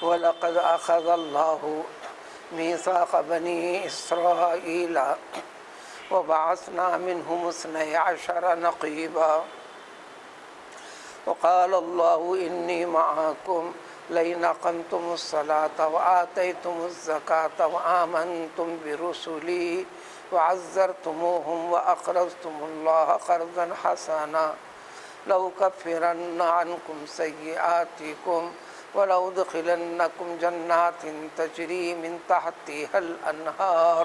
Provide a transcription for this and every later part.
وَلَقَدْ أَخَذَ اللَّهُ مِيثَاقَ بَنِي إِسْرَائِيلَ وَبَعَثْنَا مِنْهُمُ 12 نَقِيبًا وقال الله إني معكم لئن أقمتم الصلاة وآتيتم الزكاة وآمنتم برسلي وعزرتموهم وأقرضتم الله قرضا حسنا لأكفرن عنكم سيئاتكم ولأدخلنكم جنات تجري من تحتها الأنهار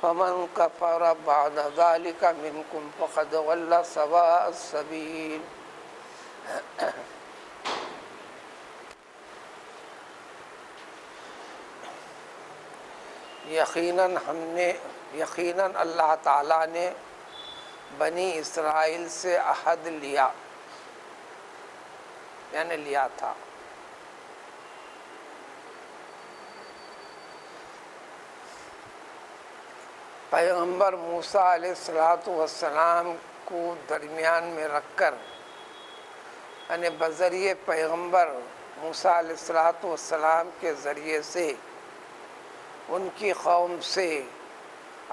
فمن كفر بعد ذلك منكم فقد ضل سواء السبيل۔ یقیناً اللہ تعالیٰ نے بنی اسرائیل سے عہد لیا، یعنی لیا تھا۔ پیغمبر موسیٰ علیہ السلام کو درمیان میں رکھ کر، یعنی بذریعہ پیغمبر موسیٰ علیہ السلام کے ذریعے سے ان کی قوم سے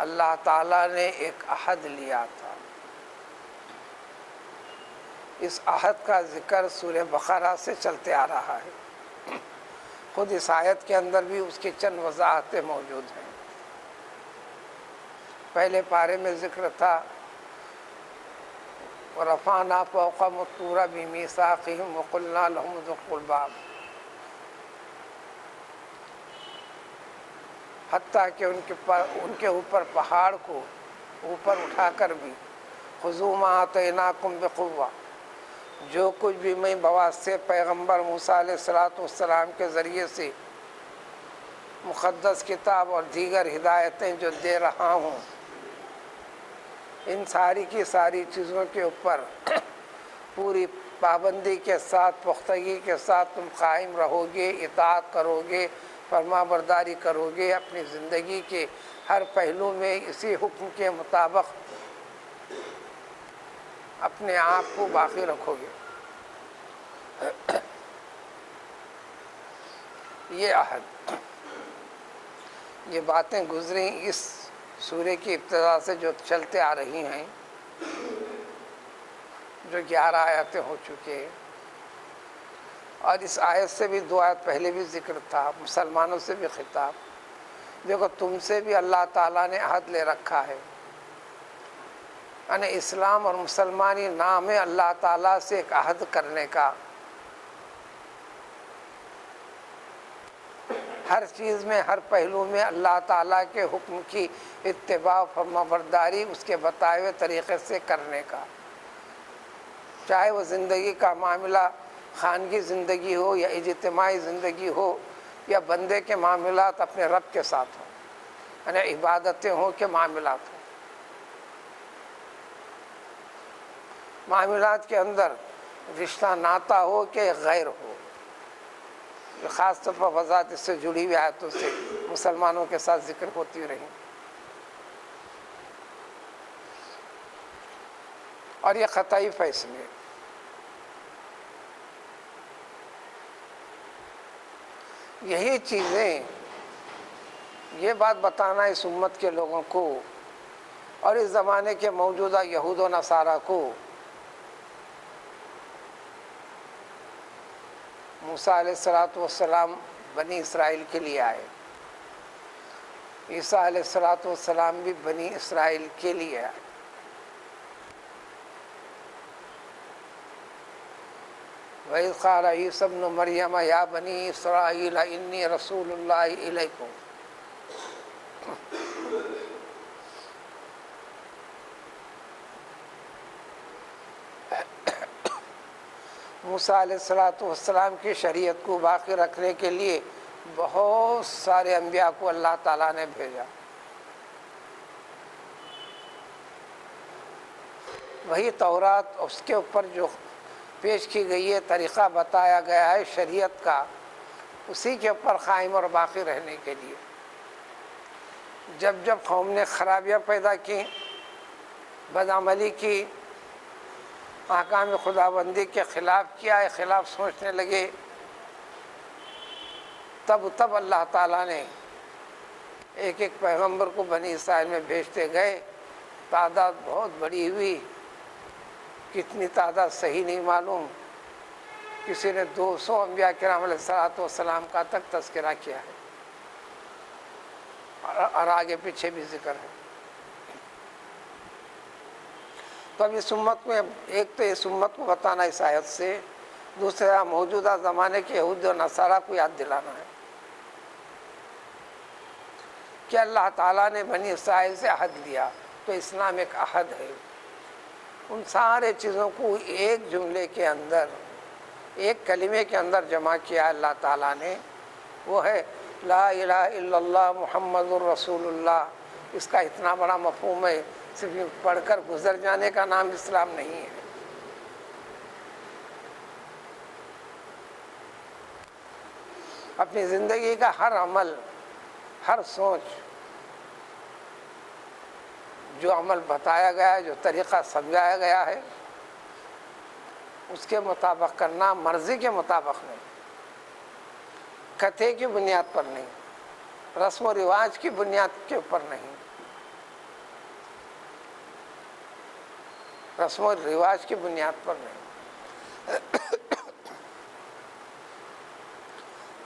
اللہ تعالیٰ نے ایک عہد لیا تھا۔ اس عہد کا ذکر سورہ بقرہ سے چلتے آ رہا ہے، خود اس آیت کے اندر بھی اس کی چند وضاحتیں موجود ہیں۔ پہلے پارے میں ذکر تھا وَرَفَعْنَا فَوْقَهُمُ الطُّورَ بِمِيثَاقِهِمْ وَقُلْنَا لَهُمُ ادْخُلُوا الْبَابَ، حتیٰ کہ ان کے اوپر پہاڑ کو اوپر اٹھا کر بھی خُذُوا مَا آتَيْنَاكُمْ بِقُوَّةٍ، جو کچھ بھی میں بواسطے پیغمبر موسیٰ علیہ السلام کے ذریعے سے مقدس کتاب اور دیگر ہدایتیں جو دے رہا ہوں، ان ساری کی ساری چیزوں کے اوپر پوری پابندی کے ساتھ، پختگی کے ساتھ تم قائم رہو گے، اطاعت کرو گے، فرما برداری کرو گے، اپنی زندگی کے ہر پہلو میں اسی حکم کے مطابق اپنے آپ کو باقی رکھو گے۔ یہ عہد، یہ باتیں گزری اس سورہ کی ابتدا سے جو چلتے آ رہی ہیں، جو 11 آیتیں ہو چکے ہیں، اور اس آیت سے بھی 2 آیت پہلے بھی ذکر تھا، مسلمانوں سے بھی خطاب۔ دیکھو تم سے بھی اللہ تعالیٰ نے عہد لے رکھا ہے، یعنی اسلام اور مسلمانی نام ہے اللہ تعالیٰ سے ایک عہد کرنے کا۔ ہر چیز میں، ہر پہلو میں اللہ تعالیٰ کے حکم کی اتباع، فرما برداری، اس کے بتائے ہوئے طریقے سے کرنے کا، چاہے وہ زندگی کا معاملہ خانگی زندگی ہو یا اجتماعی زندگی ہو یا بندے کے معاملات اپنے رب کے ساتھ ہوں، یعنی عبادتیں ہوں کہ معاملات ہوں۔ معاملات کے اندر رشتہ ناتا ہو کہ غیر ہو، خاص طور پر وضاحت اس سے جڑی ہوئی آیتوں سے مسلمانوں کے ساتھ ذکر ہوتی رہی، اور یہ قطعی فیصلے۔ یہی چیزیں، یہ بات بتانا اس امت کے لوگوں کو اور اس زمانے کے موجودہ یہود و نصارہ کو، موسیٰ علیہ السلام بنی اسرائیل کے لیے آئے، عیسیٰ علیہ السلام بھی بنی اسرائیل کے لیے آئے۔ وَإِذْ قَالَ عِيسَى ابْنُ مَرْيَمَ يَا بَنِي إِسْرَائِيلَ إِنِّي رَسُولُ اللَّهِ إِلَيْكُمْ۔ موسیٰ علیہ السلام کی شریعت کو باقی رکھنے کے لیے بہت سارے انبیاء کو اللہ تعالیٰ نے بھیجا۔ وہی تورات، اس کے اوپر جو پیش کی گئی ہے، طریقہ بتایا گیا ہے شریعت کا، اسی کے اوپر قائم اور باقی رہنے کے لیے۔ جب جب قوم نے خرابیاں پیدا کی، بدعملی کی، احکام خداوندی کے خلاف کیا، خلاف سوچنے لگے، تب اللہ تعالیٰ نے ایک ایک پیغمبر کو بنی اسرائیل میں بھیجتے گئے، تعداد بہت بڑی ہوئی، کتنی تعداد صحیح نہیں معلوم، کسی نے 200 انبیاء کرام علیہ الصلوۃ والسلام کا تک تذکرہ کیا ہے، اور آگے پیچھے بھی ذکر ہے۔ تو اب اس امت میں ایک تو اس امت کو بتانا اس آیت سے، دوسرا موجودہ زمانے کے یہود و نصارہ کو یاد دلانا ہے کہ اللہ تعالیٰ نے بنی اسرائیل سے عہد لیا، تو اسلام ایک عہد ہے۔ ان سارے چیزوں کو ایک جملے کے اندر، ایک کلمے کے اندر جمع کیا اللہ تعالیٰ نے، وہ ہے لا الہ الا اللہ محمد الرسول اللہ۔ اس کا اتنا بڑا مفہوم ہے، صرف پڑھ کر گزر جانے کا نام اسلام نہیں ہے۔ اپنی زندگی کا ہر عمل، ہر سوچ، جو عمل بتایا گیا ہے، جو طریقہ سمجھایا گیا ہے، اس کے مطابق کرنا، مرضی کے مطابق نہیں، کتھے کی بنیاد پر نہیں، رسم و رواج کی بنیاد کے اوپر نہیں، رسم و رواج کی بنیاد پر نہیں۔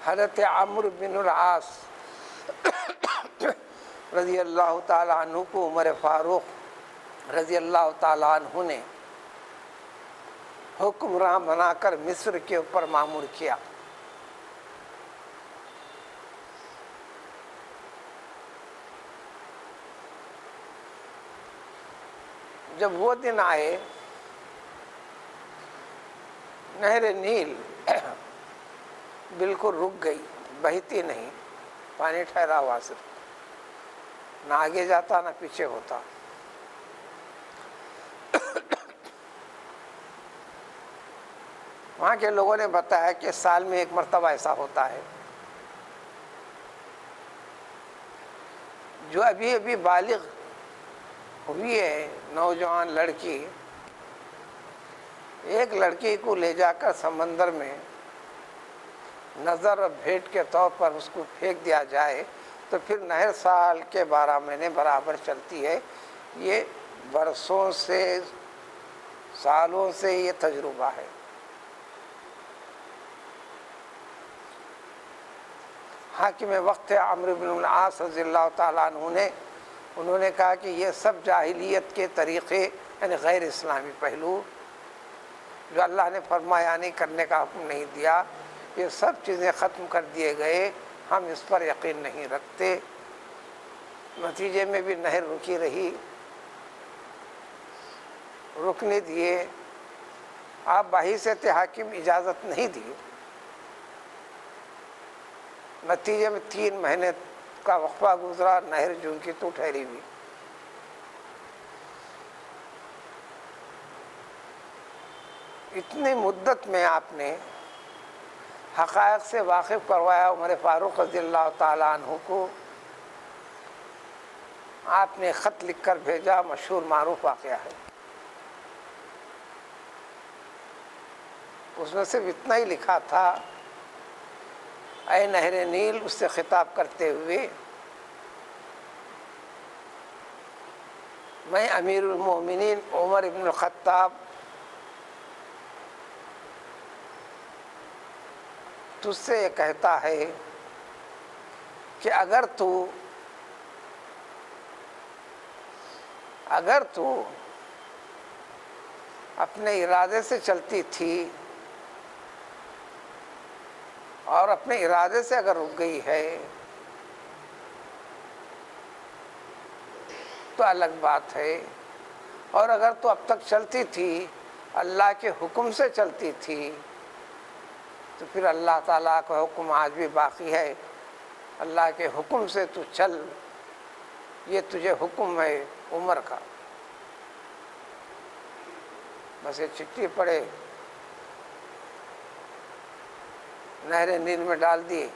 حضرت عمرو بن العاص رضی اللہ تعالیٰ عنہ کو عمر فاروق رضی اللہ تعالیٰ عنہ نے حکمراں بنا کر مصر کے اوپر مامور کیا۔ جب وہ دن آئے، نہر نیل بالکل رک گئی، بہتی نہیں، پانی ٹھہرا ہوا، صرف نہ آگے جاتا نہ پیچھے ہوتا۔ وہاں کے لوگوں نے بتایا کہ سال میں ایک مرتبہ ایسا ہوتا ہے۔ جو ابھی ابھی بالغ ہوئی ہے نوجوان لڑکی، ایک لڑکی کو لے جا کر سمندر میں نظر اور بھیٹ کے طور پر اس کو پھینک دیا جائے تو پھر نہر سال کے 12 مہینے برابر چلتی ہے۔ یہ برسوں سے، سالوں سے یہ تجربہ ہے۔ حاکم وقت عمرو بن العاص رضی اللہ تعالیٰ عنہ نے، انہوں نے کہا کہ یہ سب جاہلیت کے طریقے، یعنی غیر اسلامی پہلو جو اللہ نے فرمایا نہیں کرنے کا حکم نہیں دیا، یہ سب چیزیں ختم کر دیے گئے، ہم اس پر یقین نہیں رکھتے۔ نتیجے میں بھی نہر رکی رہی، رکنے دیے، آپ باعث حاکم اجازت نہیں دی، نتیجے میں 3 مہینے کا وقفہ گزرا، نہر جون کی تو ٹھہری ہوئی۔ اتنی مدت میں آپ نے حقائق سے واقف کروایا عمر فاروق رضی اللہ تعالیٰ عنہ کو۔ آپ نے خط لکھ کر بھیجا، مشہور معروف واقعہ ہے۔ اس میں صرف اتنا ہی لکھا تھا، اے نہر نیل، اس سے خطاب کرتے ہوئے، میں امیر المومنین عمر ابن الخطاب تجھ سے یہ کہتا ہے کہ اگر تو اپنے ارادے سے چلتی تھی اور اپنے ارادے سے اگر رک گئی ہے تو الگ بات ہے، اور اگر تو اب تک چلتی تھی، اللہ کے حکم سے چلتی تھی، تو پھر اللہ تعالیٰ کا حکم آج بھی باقی ہے، اللہ کے حکم سے تو چل، یہ تجھے حکم ہے عمر کا۔ بس یہ چٹھی پڑے، نہر نیل میں ڈال دی،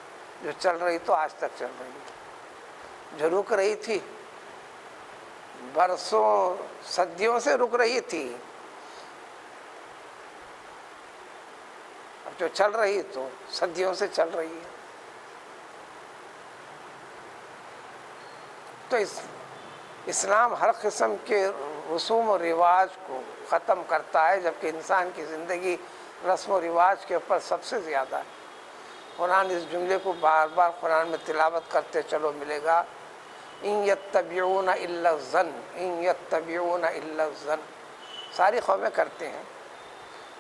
جو چل رہی تو آج تک چل رہی ہے، جو رک رہی تھی برسوں صدیوں سے رک رہی تھی، اب جو چل رہی تو صدیوں سے چل رہی ہے۔ تو اسلام ہر قسم کے رسوم و رواج کو ختم کرتا ہے، جبکہ انسان کی زندگی رسم و رواج کے اوپر سب سے زیادہ ہے۔ قرآن اس جملے کو بار بار قرآن میں تلاوت کرتے چلو ملے گا، ان یتبعون الا الظن، ان یتبعون الا الظن۔ ساری قومیں کرتے ہیں،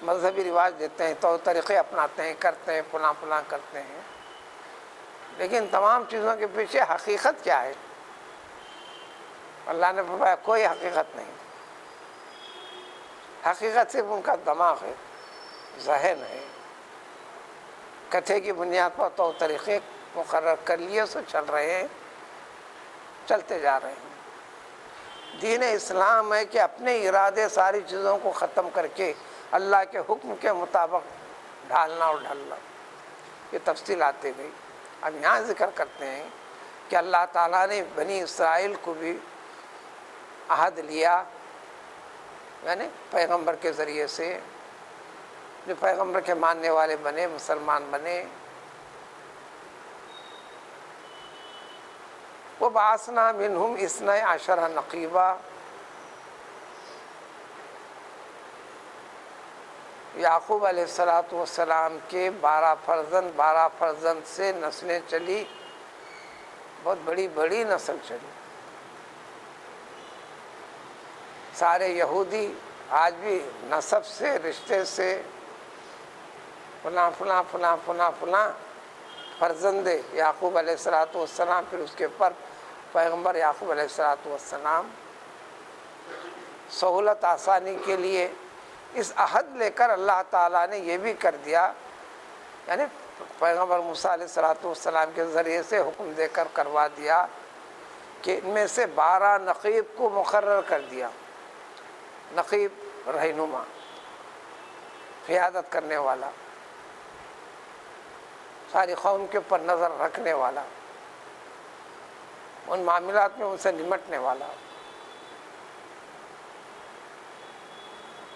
مذہبی رواج دیتے ہیں، طور طریقے اپناتے ہیں، کرتے ہیں، فلاں فلاں کرتے ہیں، لیکن تمام چیزوں کے پیچھے حقیقت کیا ہے؟ اللہ نے فرمایا کوئی حقیقت نہیں، حقیقت صرف ان کا دماغ ہے، ذہن ہے، کتھے کی بنیاد پر طور طریقے مقرر کر لیے سو چل رہے ہیں، چلتے جا رہے ہیں۔ دین اسلام ہے کہ اپنے ارادے ساری چیزوں کو ختم کر کے اللہ کے حکم کے مطابق ڈھالنا اور ڈھلنا۔ یہ تفصیل آتے گئی۔ اب یہاں ذکر کرتے ہیں کہ اللہ تعالیٰ نے بنی اسرائیل کو بھی عہد لیا، یعنی پیغمبر کے ذریعے سے، جو پیغمبر کے ماننے والے بنے، مسلمان بنے۔ وَبَعَثْنَا مِنْهُمْ اثْنَيْ عَشَرَ نَقِيبًا، یعقوب علیہ السلام کے 12 فرزند سے نسلیں چلی، بہت بڑی بڑی نسل چلی۔ سارے یہودی آج بھی نسب سے، رشتے سے فلاں فلاں فلاں فلاں فلاں فرزند یعقوب علیہ السلام، پھر اس کے پر پیغمبر یعقوب علیہ السلام۔ سہولت آسانی کے لیے اس عہد لے کر اللہ تعالیٰ نے یہ بھی کر دیا، یعنی پیغمبر موسیٰ علیہ السلام کے ذریعے سے حکم دے کر کروا دیا کہ ان میں سے 12 نقیب کو مقرر کر دیا۔ نقیب رہنما، قیادت کرنے والا، ساری قوم کے اوپر نظر رکھنے والا، ان معاملات میں ان سے نمٹنے والا۔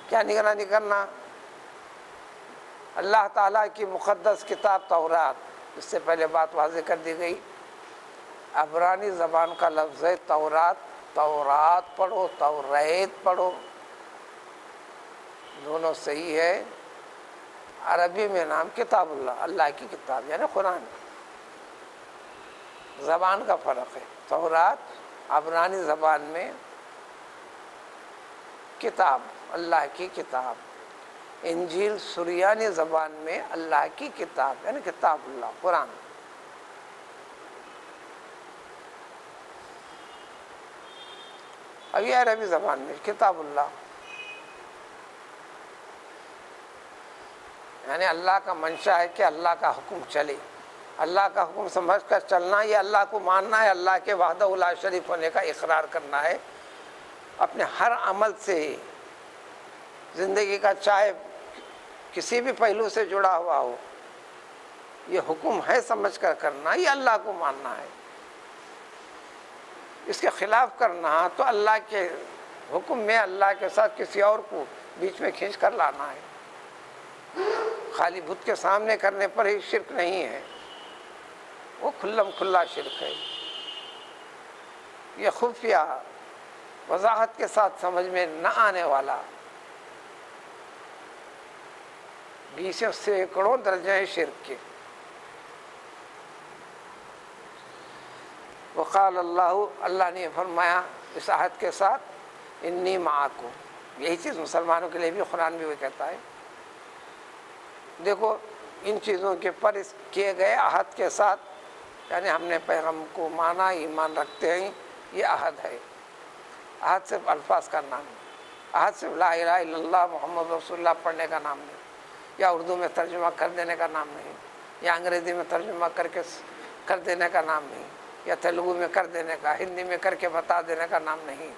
کیا نگرانی کرنا؟ اللہ تعالیٰ کی مقدس کتاب تورات، اس سے پہلے بات واضح کر دی گئی، عبرانی زبان کا لفظ ہے تورات، تورات پڑھو، توریت پڑھو، دونوں صحیح ہے۔ عربی میں نام کتاب اللہ، اللہ کی کتاب یعنی قرآن، زبان کا فرق ہے۔ تورات عبرانی زبان میں کتاب، اللہ کی کتاب، انجیل سریانی زبان میں اللہ کی کتاب یعنی کتاب اللہ، قرآن۔ اب یہ عربی زبان میں کتاب اللہ یعنی اللہ کا منشا ہے کہ اللہ کا حکم چلے، اللہ کا حکم سمجھ کر چلنا، یہ اللہ کو ماننا ہے، اللہ کے وحدہ لا شریک ہونے کا اقرار کرنا ہے، اپنے ہر عمل سے، زندگی کا چاہے کسی بھی پہلو سے جڑا ہوا ہو، یہ حکم ہے سمجھ کر کرنا، یہ اللہ کو ماننا ہے۔ اس کے خلاف کرنا تو اللہ کے حکم میں اللہ کے ساتھ کسی اور کو بیچ میں کھینچ کر لانا ہے۔ خالی بت کے سامنے کرنے پر ہی شرک نہیں ہے، وہ کھلم کھلا شرک ہے۔ یہ خفیہ وضاحت کے ساتھ سمجھ میں نہ آنے والا 20 سینکڑوں درجے شرک کے۔ وقال اللہ نے فرمایا اس عہد کے ساتھ، انی معکم، یہی چیز مسلمانوں کے لیے بھی قرآن بھی وہ کہتا ہے۔ دیکھو ان چیزوں کے پر اس کیے گئے عہد کے ساتھ، یعنی ہم نے پیغام کو مانا، ایمان رکھتے ہیں، یہ عہد ہے۔ عہد صرف الفاظ کا نام ہے، عہد صرف لا الہ الا اللہ محمد رسول اللہ پڑھنے کا نام نہیں، یا اردو میں ترجمہ کر دینے کا نام نہیں، یا انگریزی میں ترجمہ کر دینے کا نام نہیں، یا تیلگو میں کر دینے کا، ہندی میں کر کے بتا دینے کا نام نہیں۔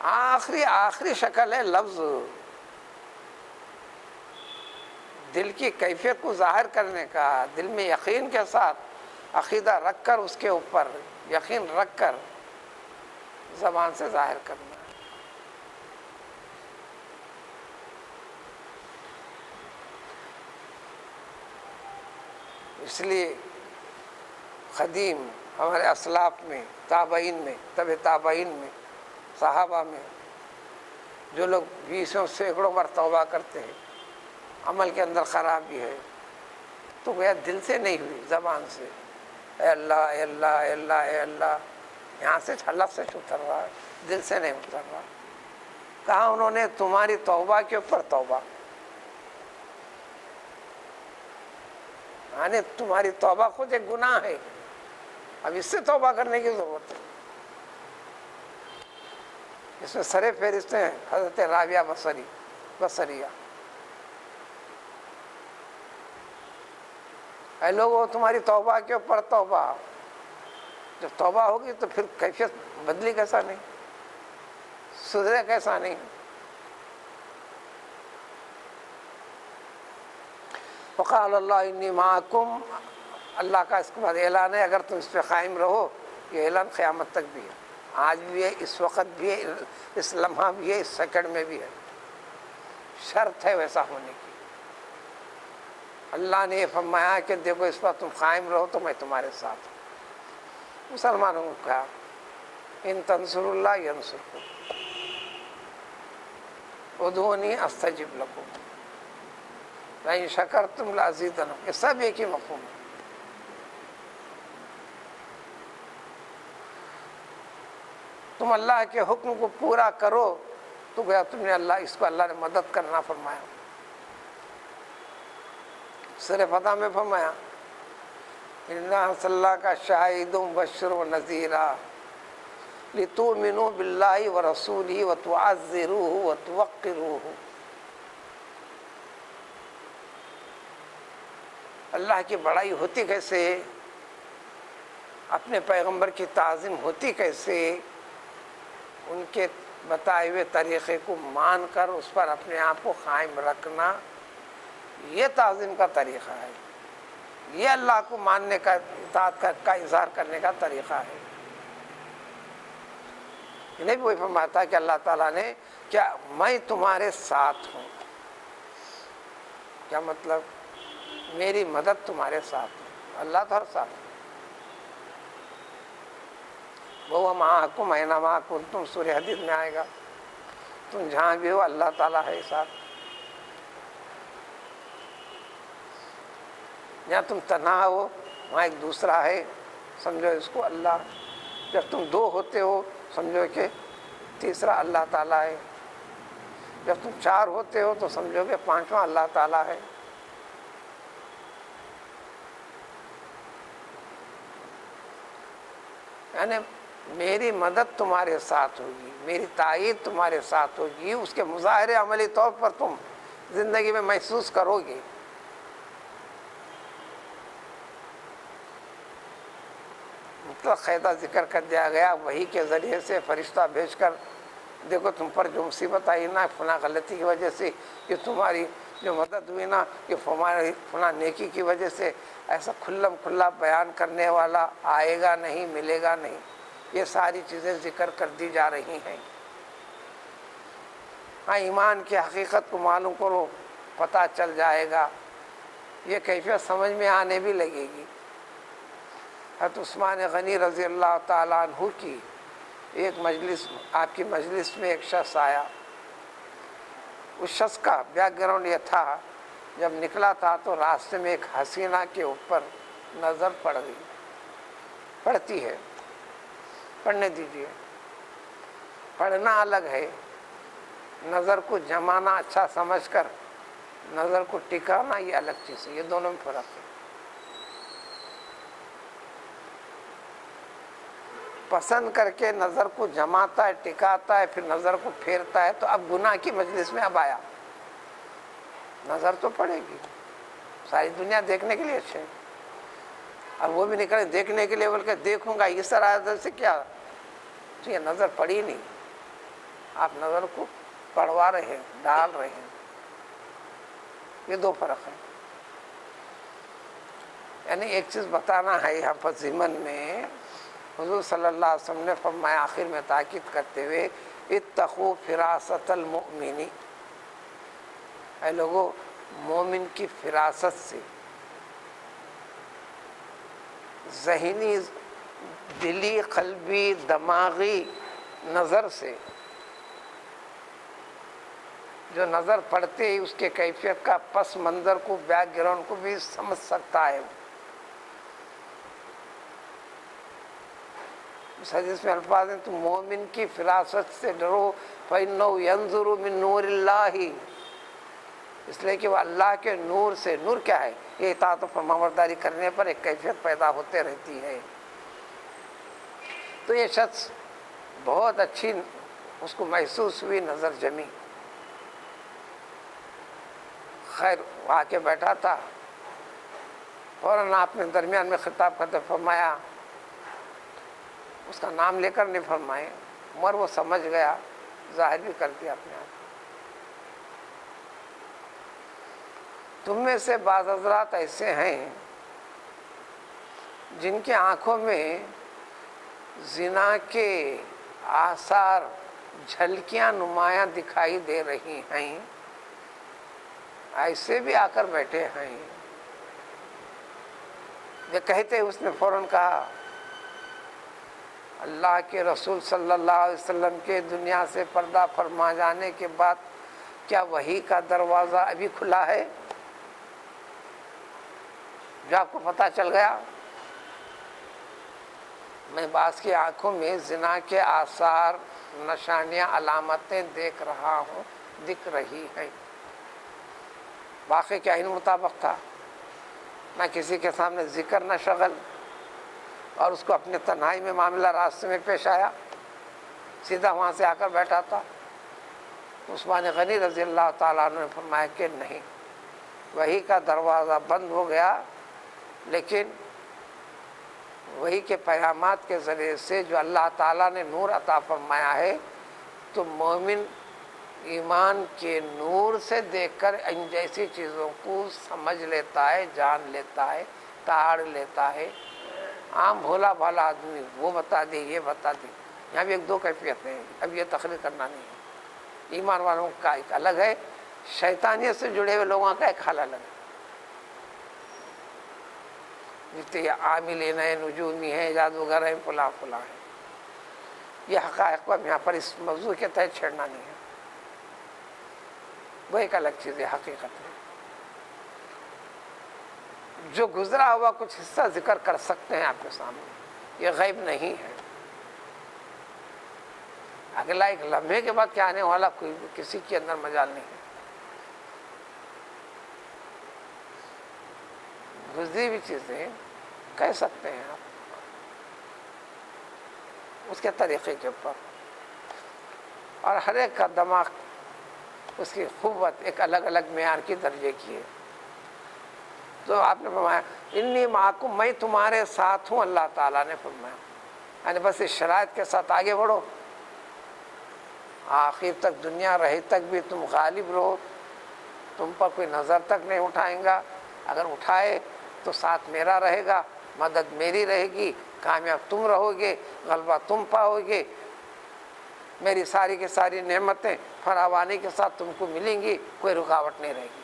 آخری شکل ہے لفظ، دل کی کیفیت کو ظاہر کرنے کا، دل میں یقین کے ساتھ عقیدہ رکھ کر، اس کے اوپر یقین رکھ کر زبان سے ظاہر کرنا۔ اس لیے قدیم ہمارے اسلاف میں، تابعین میں، تبع تابعین میں، صحابہ میں جو لوگ 20 سینکڑوں بار توبہ کرتے ہیں، عمل کے اندر خرابی ہے، تو وہ دل سے نہیں ہوئی، زبان سے اے اللہ اے اللہ اے اللہ اے اللہ، یہاں سے حلق سے اتر رہا ہے، دل سے نہیں اتر رہا۔ کہا انہوں نے تمہاری توبہ کے اوپر توبہ، یعنی تمہاری توبہ خود ایک گناہ ہے، اب اس سے توبہ کرنے کی ضرورت ہے۔ اس میں سرے فہرست ہیں حضرت رابعہ بصریہ، اے لوگوں تمہاری توبہ کے اوپر توبہ، جب توبہ ہوگی تو پھر کیفیت بدلی کیسا نہیں، سدھرے کیسا نہیں۔ وقال اللہ انی معکم، اللہ کا اس کے بعد اعلان ہے اگر تم اس پہ قائم رہو، یہ اعلان قیامت تک بھی ہے، آج بھی ہے، اس وقت بھی ہے، اس لمحہ بھی ہے، اس سیکنڈ میں بھی ہے، شرط ہے ویسا ہونے کی۔ اللہ نے یہ فرمایا کہ دیکھو اس پر تم قائم رہو تو میں تمہارے ساتھ ہوں۔ مسلمانوں کو کہا ان تنصر اللہ ینصرکم ادعونی استجب لکم لئن شکرتم لازیدنکم، یہ سب ایک ہی مفہوم ہے۔ تم اللہ کے حکم کو پورا کرو تو گیا تم نے اللہ، اس کو اللہ نے مدد کرنا فرمایا۔ سورہ فتح میں فرمایا اِنَّا صَلَّى کا شاہد مبشر و نذیرا لِتُؤْمِنُوا بِاللَّهِ وَرَسُولِهِ وَتُعَزِّرُوهُ وَتُوَقِّرُوهُ۔ اللہ کی بڑائی ہوتی کیسے، اپنے پیغمبر کی تعظیم ہوتی کیسے، ان کے بتائے ہوئے طریقے کو مان کر اس پر اپنے آپ کو قائم رکھنا، یہ تعظیم کا طریقہ ہے، یہ اللہ کو ماننے کا، اطاعت کا اظہار کرنے کا طریقہ ہے۔ انہیں بھی وہی فرماتا ہے کہ اللہ تعالیٰ نے کیا میں تمہارے ساتھ ہوں، کیا مطلب میری مدد تمہارے ساتھ ہے، اللہ تو ہر ساتھ ہے۔ وَهُوَ مَعَكُمْ أَيْنَمَا كُنتُمْ، سورہ حدید میں آئے گا، تم جہاں بھی ہو اللہ تعالیٰ ہے ساتھ۔ جہاں تم تنہا ہو وہاں ایک دوسرا ہے، سمجھو اس کو اللہ۔ جب تم دو ہوتے ہو سمجھو کہ تیسرا اللہ تعالیٰ ہے، جب تم چار ہوتے ہو تو سمجھو کہ پانچواں اللہ تعالیٰ ہے۔ یعنی میری مدد تمہارے ساتھ ہوگی، میری تائید تمہارے ساتھ ہوگی، اس کے مظاہرے عملی طور پر تم زندگی میں محسوس کرو گے۔ مطلق قاعدہ ذکر کر دیا گیا، وحی کے ذریعے سے فرشتہ بھیج کر دیکھو تم پر جو مصیبت آئی نا فلاں غلطی کی وجہ سے، یہ تمہاری جو مدد ہوئی نا یہ فلاں نیکی کی وجہ سے، ایسا کھلم کھلا بیان کرنے والا آئے گا نہیں، ملے گا نہیں۔ یہ ساری چیزیں ذکر کر دی جا رہی ہیں۔ ہاں ایمان کی حقیقت کو معلوم کرو، پتہ چل جائے گا، یہ کیفیت سمجھ میں آنے بھی لگے گی۔ حضرت عثمان غنی رضی اللہ تعالیٰ عنہ کی ایک مجلس، آپ کی مجلس میں ایک شخص آیا، اس شخص کا بیک گراؤنڈ یہ تھا، جب نکلا تھا تو راستے میں ایک حسینہ کے اوپر نظر پڑ گئی، پڑتی ہے، پڑھنے دیجیے، پڑھنا الگ ہے، نظر کو جمانا اچھا سمجھ کر نظر کو ٹکانا یہ الگ چیز ہے، یہ دونوں میں فرق ہے۔ پسند کر کے نظر کو جماتا ہے، ٹکاتا ہے، پھر نظر کو پھیرتا ہے، تو اب گناہ کی مجلس میں اب آیا، نظر تو پڑے گی، ساری دنیا دیکھنے کے لیے اچھے ہے، اب وہ بھی نکلے دیکھنے کے لیے، بلکہ دیکھوں گا اس ارادے سے کیا، تو یہ نظر پڑی نہیں، آپ نظر کو پڑوا رہے ہیں، ڈال رہے ہیں، یہ دو فرق ہیں۔ یعنی ایک چیز بتانا ہے یہاں پر ضمن میں، حضور صلی اللہ علیہ وسلم نے فرمایا آخر میں تاکید کرتے ہوئے اتقوا فراست المؤمن، اے لوگو مومن کی فراست سے، ذہنی دلی، قلبی، دماغی نظر سے جو نظر پڑتے ہی اس کے کیفیت کا پس منظر کو، بیک گراؤنڈ کو بھی سمجھ سکتا ہے۔ اس حدیث میں الفاظ ہیں تم مومن کی فراست سے ڈرو فَإِنَّهُ يَنظُرُ مِن نُورِ اللَّهِ، اس لیے کہ وہ اللہ کے نور سے، نور کیا ہے؟ یہ اطاعت و فرمانبرداری کرنے پر ایک کیفیت پیدا ہوتے رہتی ہے۔ تو یہ شخص بہت اچھی اس کو محسوس ہوئی نظر جمی۔ خیر وہ آ کے بیٹھا تھا، فوراً آپ نے درمیان میں خطاب کرتے فرمایا، اس کا نام لے کر نہیں فرمائے، مگر وہ سمجھ گیا، ظاہر بھی کر دیا اپنے آپ۔ تم میں سے بعض حضرات ایسے ہیں جن کی آنکھوں میں زنا کے آثار، جھلکیاں نمایاں دکھائی دے رہی ہیں، ایسے بھی آ کر بیٹھے ہیں۔ یہ کہتے اس نے فوراً کہا، اللہ کے رسول صلی اللہ علیہ وسلم کے دنیا سے پردہ فرما جانے کے بعد کیا وحی کا دروازہ ابھی کھلا ہے؟ جو آپ کو پتہ چل گیا، میں بعض کی آنکھوں میں زنا کے آثار، نشانیاں، علامتیں دیکھ رہا ہوں، دکھ رہی ہیں۔ واقعے کے عین مطابق تھا، نہ کسی کے سامنے ذکر نہ شغل، اور اس کو اپنے تنہائی میں معاملہ راستے میں پیش آیا، سیدھا وہاں سے آ کر بیٹھا تھا۔ عثمان غنی رضی اللہ تعالیٰ عنہ نے فرمایا کہ نہیں، وحی کا دروازہ بند ہو گیا، لیکن وحی کے پیغامات کے ذریعے سے جو اللہ تعالیٰ نے نور عطا فرمایا ہے، تو مومن ایمان کے نور سے دیکھ کر ان جیسی چیزوں کو سمجھ لیتا ہے، جان لیتا ہے، تاڑ لیتا ہے۔ عام بھولا بھالا آدمی وہ بتا دے، یہ بتا دے، یہاں بھی ایک دو کیفیت ہیں، اب یہ تقریر کرنا نہیں ہے۔ ایمان والوں کا ایک الگ ہے، شیطانیت سے جڑے ہوئے لوگوں کا ایک حال الگ ہے۔ جتنے یہ عاملین ہیں، نجومی ہیں، جادوگر ہیں، فلاں فلاں ہیں، یہ حقائق کو اب یہاں پر اس موضوع کے تحت چھیڑنا نہیں ہے، وہ ایک الگ چیز ہے، حقیقت ہے۔ جو گزرا ہوا کچھ حصہ ذکر کر سکتے ہیں آپ کے سامنے، یہ غیب نہیں ہے۔ اگلا ایک لمحے کے بعد کیا آنے والا کوئی کسی کے اندر مجال نہیں ہے۔ گزری ہوئی چیزیں کہہ سکتے ہیں آپ اس کے طریقے کے اوپر، اور ہر ایک کا دماغ، اس کی قوت ایک الگ الگ معیار کی درجے کی ہے۔ تو آپ نے فرمایا انی معکم، میں تمہارے ساتھ ہوں، اللہ تعالیٰ نے فرمایا، یعنی بس اس شرائط کے ساتھ آگے بڑھو، آخر تک دنیا رہے تک بھی تم غالب رہو، تم پر کوئی نظر تک نہیں اٹھائیں گا، اگر اٹھائے تو ساتھ میرا رہے گا، مدد میری رہے گی، کامیاب تم رہو گے، غلبہ تم پاؤ گے، میری ساری کی ساری نعمتیں فراوانی کے ساتھ تم کو ملیں گی، کوئی رکاوٹ نہیں رہے گی۔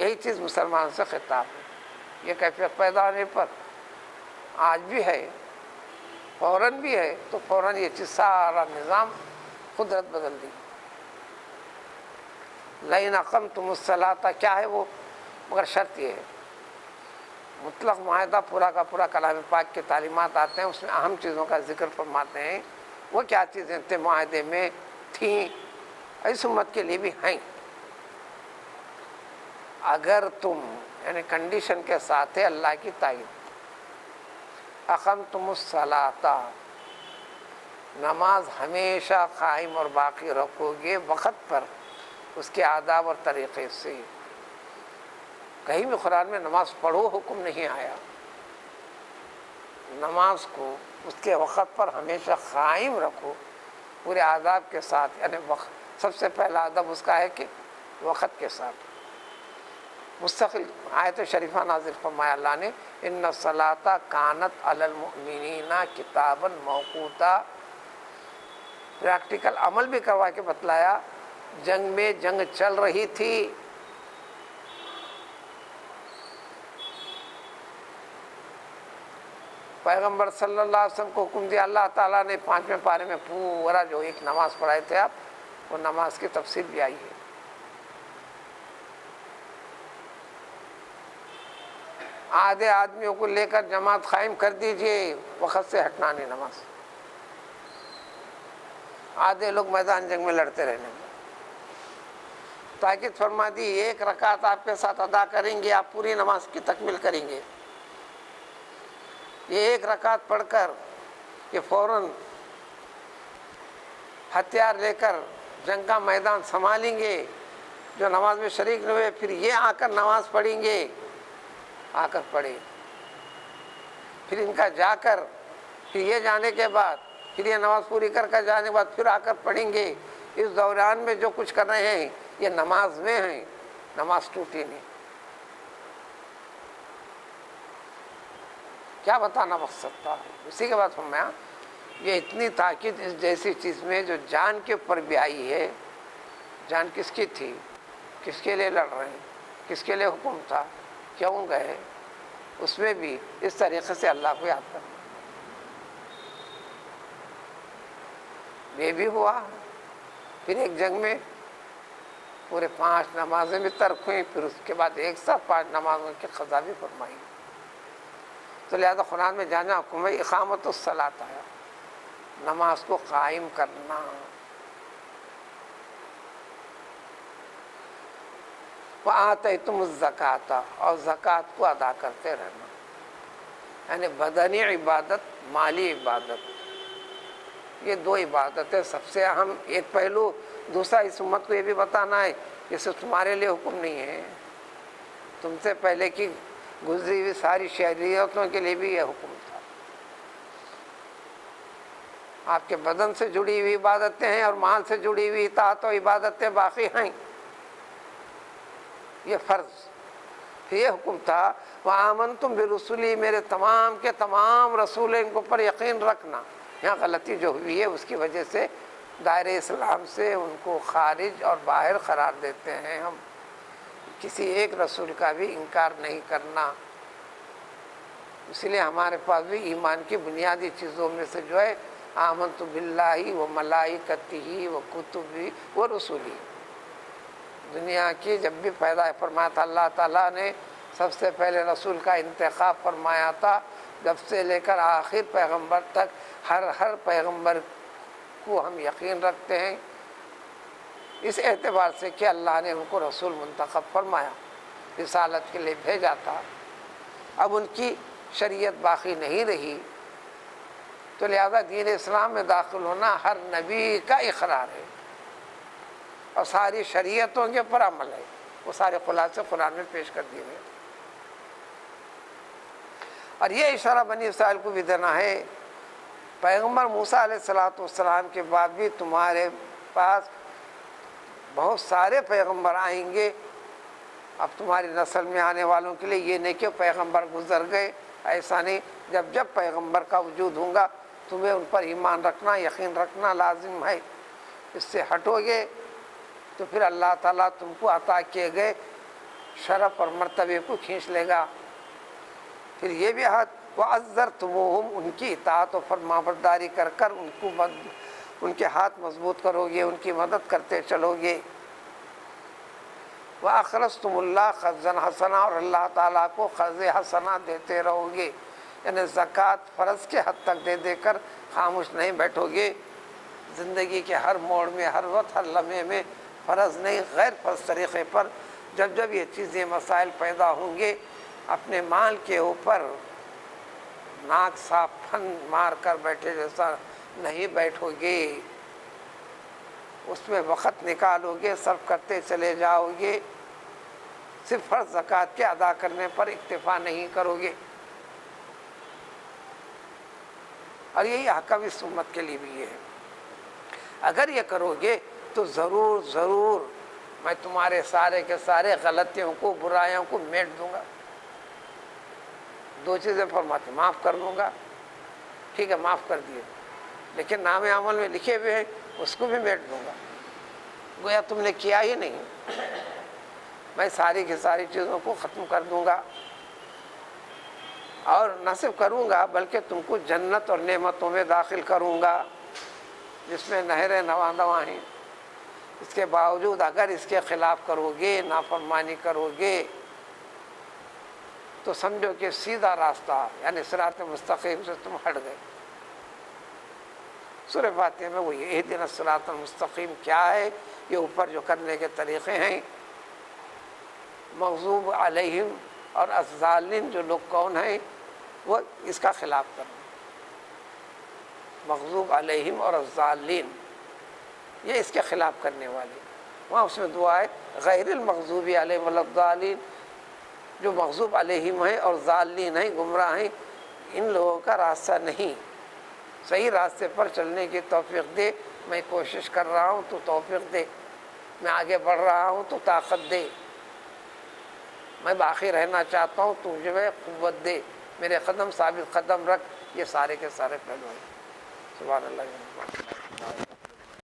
یہی چیز مسلمان سے خطاب ہے۔ یہ کیفیت پیدا ہونے پر آج بھی ہے، فوراً بھی ہے، تو فوراً یہ چیز سارا نظام قدرت بدل دی۔ لئن اقمتم الصلاۃ، کیا ہے وہ؟ مگر شرط یہ ہے، مطلق معاہدہ پورا کا پورا کلام پاک کی تعلیمات آتے ہیں، اس میں اہم چیزوں کا ذکر فرماتے ہیں۔ وہ کیا چیزیں تھے معاہدے میں تھیں، اس امت کے لیے بھی ہیں۔ اگر تم، یعنی کنڈیشن کے ساتھ ہے اللہ کی تائید، اقمتم الصلاۃ، نماز ہمیشہ قائم اور باقی رکھو گے وقت پر، اس کے آداب اور طریقے سے۔ کہیں بھی قرآن میں نماز پڑھو حکم نہیں آیا، نماز کو اس کے وقت پر ہمیشہ قائم رکھو پورے آداب کے ساتھ، یعنی وقت، سب سے پہلا ادب اس کا ہے کہ وقت کے ساتھ۔ مستقل آیت شریفہ نازل فرمایا اللہ نے، ان الصلاۃ کانت علی المؤمنین کتابا موقوتا، پریکٹیکل عمل بھی کروا کے بتلایا۔ جنگ میں جنگ چل رہی تھی، پیغمبر صلی اللہ علیہ وسلم کو حکم دیا، اللہ تعالیٰ نے 5ویں پارے میں پورا جو ایک نماز پڑھائے تھے آپ، وہ نماز کی تفصیل بھی آئی ہے۔ آدھے آدمیوں کو لے کر جماعت قائم کر دیجئے، وقت سے ہٹنا نہیں نماز، آدھے لوگ میدان جنگ میں لڑتے رہنے گے۔ تاکید فرما دی، ایک رکعت آپ کے ساتھ ادا کریں گے، آپ پوری نماز کی تکمیل کریں گے۔ یہ ایک رکعت پڑھ کر یہ فوراً ہتھیار لے کر جنگ کا میدان سنبھالیں گے، جو نماز میں شریک نہ ہوئے پھر یہ آ کر نماز پڑھیں گے، آ کر پڑھیں، پھر ان کا جا کر، پھر یہ جانے کے بعد، پھر یہ نماز پوری کر جانے کے بعد پھر آ کر پڑھیں گے۔ اس دوران میں جو کچھ کر رہے ہیں یہ نماز میں ہیں، نماز ٹوٹی نہیں۔ کیا بتانا مقصد تھا؟ اسی کے بعد فرمایا یہ اتنی تاکید اس جیسی چیز میں جو جان کے اوپر بھی آئی ہے۔ جان کس کی تھی؟ کس کے لیے لڑ رہے ہیں؟ کس کے لیے حکم تھا؟ کیوں گئے؟ اس میں بھی اس طریقے سے اللہ کو یاد کرنا۔ یہ بھی ہوا، پھر ایک جنگ میں پورے 5 نمازیں بھی ترک ہوئیں، پھر اس کے بعد ایک ساتھ 5 نمازوں کی قضا بھی فرمائی۔ تو لہذا قرآن میں جانا حکم ہے، اقامت الصلاۃ آیا، نماز کو قائم کرنا۔ وآتیتم الزکاۃ، اور زکوٰۃ کو ادا کرتے رہنا، یعنی بدنی عبادت، مالی عبادت، یہ 2 عبادتیں سب سے اہم۔ ایک پہلو، دوسرا اس امت کو یہ بھی بتانا ہے کہ صرف تمہارے لیے حکم نہیں ہے، تم سے پہلے کی گزری ہوئی ساری شریعتوں کے لیے بھی یہ حکم تھا۔ آپ کے بدن سے جڑی ہوئی عبادتیں ہیں اور مال سے جڑی ہوئی اطاعت و عبادتیں باقی ہیں، یہ فرض۔ پھر یہ حکم تھا وآمنتم برسلی، میرے تمام کے تمام رسولوں کے اوپر یقین رکھنا۔ یہاں غلطی جو ہوئی ہے اس کی وجہ سے دائرہ اسلام سے ان کو خارج اور باہر قرار دیتے ہیں ہم۔ کسی ایک رسول کا بھی انکار نہیں کرنا، اس لیے ہمارے پاس بھی ایمان کی بنیادی چیزوں میں سے جو ہے آمنت باللہ و ملائکتہ و کتبہ و رسلہ۔ دنیا کی جب بھی پیدا فرمایا تھا اللہ تعالیٰ نے سب سے پہلے رسول کا انتخاب فرمایا تھا، جب سے لے کر آخر پیغمبر تک ہر پیغمبر کو ہم یقین رکھتے ہیں، اس اعتبار سے کہ اللہ نے ان کو رسول منتخب فرمایا، رسالت کے لیے بھیجا تھا۔ اب ان کی شریعت باقی نہیں رہی، تو لہذا دین اسلام میں داخل ہونا ہر نبی کا اقرار ہے، اور ساری شریعتوں کے پر عمل ہے۔ وہ سارے خلاصے قرآن میں پیش کر دیے گئے، اور یہ اشارہ بنی اسرائیل کو بھی دینا ہے، پیغمبر موسیٰ علیہ السلام کے بعد بھی تمہارے پاس بہت سارے پیغمبر آئیں گے۔ اب تمہاری نسل میں آنے والوں کے لیے یہ نہیں کہ پیغمبر گزر گئے، ایسا نہیں، جب جب پیغمبر کا وجود ہوگا تمہیں ان پر ایمان رکھنا، یقین رکھنا لازم ہے۔ اس سے ہٹو گے تو پھر اللہ تعالیٰ تم کو عطا کیے گئے شرف اور مرتبے کو کھینچ لے گا۔ پھر یہ بھی وَعَزَّرْتُمُوهُمْ، ان کی اطاعت و فرمانبرداری کر کر ان کے ہاتھ مضبوط کرو گے، ان کی مدد کرتے چلو گے۔ وَأَقْرَضْتُمُ اللَّهَ قَرْضًا حَسَنًا، اور اللہ تعالیٰ کو قرض حسنہ دیتے رہو گے، یعنی زکوٰۃ فرض کے حد تک دے دے کر خاموش نہیں بیٹھو گے۔ زندگی کے ہر موڑ میں، ہر وقت، ہر لمحے میں فرض نہیں، غیر فرض طریقے پر جب جب یہ چیزیں مسائل پیدا ہوں گے، اپنے مال کے اوپر ناک صاف پھن مار کر بیٹھے جیسا نہیں بیٹھو گے، اس میں وقت نکالو گے، صرف کرتے چلے جاؤ گے، صرف فرض زکوٰۃ کے ادا کرنے پر اکتفا نہیں کرو گے۔ اور یہی حکم اس امت کے لیے بھی ہے، اگر یہ کرو گے تو ضرور ضرور میں تمہارے سارے کے سارے غلطیوں کو، برائیوں کو میٹ دوں گا۔ 2 چیزیں فرماتے، معاف کر دوں گا، ٹھیک ہے معاف کر دیے، لیکن نام عمل میں لکھے ہوئے ہیں اس کو بھی میٹ دوں گا، گویا تم نے کیا ہی نہیں، میں ساری کی ساری چیزوں کو ختم کر دوں گا۔ اور نہ صرف کروں گا بلکہ تم کو جنت اور نعمتوں میں داخل کروں گا جس میں نہریں نواں ہیں۔ اس کے باوجود اگر اس کے خلاف کرو گے، نافرمانی کرو گے، تو سمجھو کہ سیدھا راستہ یعنی صراط مستقیم سے تم ہٹ گئے۔ سورہ فاتحہ میں وہ اہدنا الصراط المستقیم کیا ہے، یہ اوپر جو کرنے کے طریقے ہیں۔ مغضوب علیہم اور الضالین جو لوگ کون ہیں، وہ اس کا خلاف کرنا۔ مغضوب علیہم اور الضالین یہ اس کے خلاف کرنے والے۔ وہاں اس میں دعا ہے غیر المغضوب علیہم ولا الضالین، جو مغضوب علیہم ہیں اور ضالین ہیں، گمراہ ہیں، ان لوگوں کا راستہ نہیں۔ صحیح راستے پر چلنے کی توفیق دے، میں کوشش کر رہا ہوں تو توفیق دے، میں آگے بڑھ رہا ہوں تو طاقت دے، میں باقی رہنا چاہتا ہوں تو مجھے قوت دے، میرے قدم ثابت قدم رکھ۔ یہ سارے کے سارے پہلو ہیں۔ سبحان اللہ۔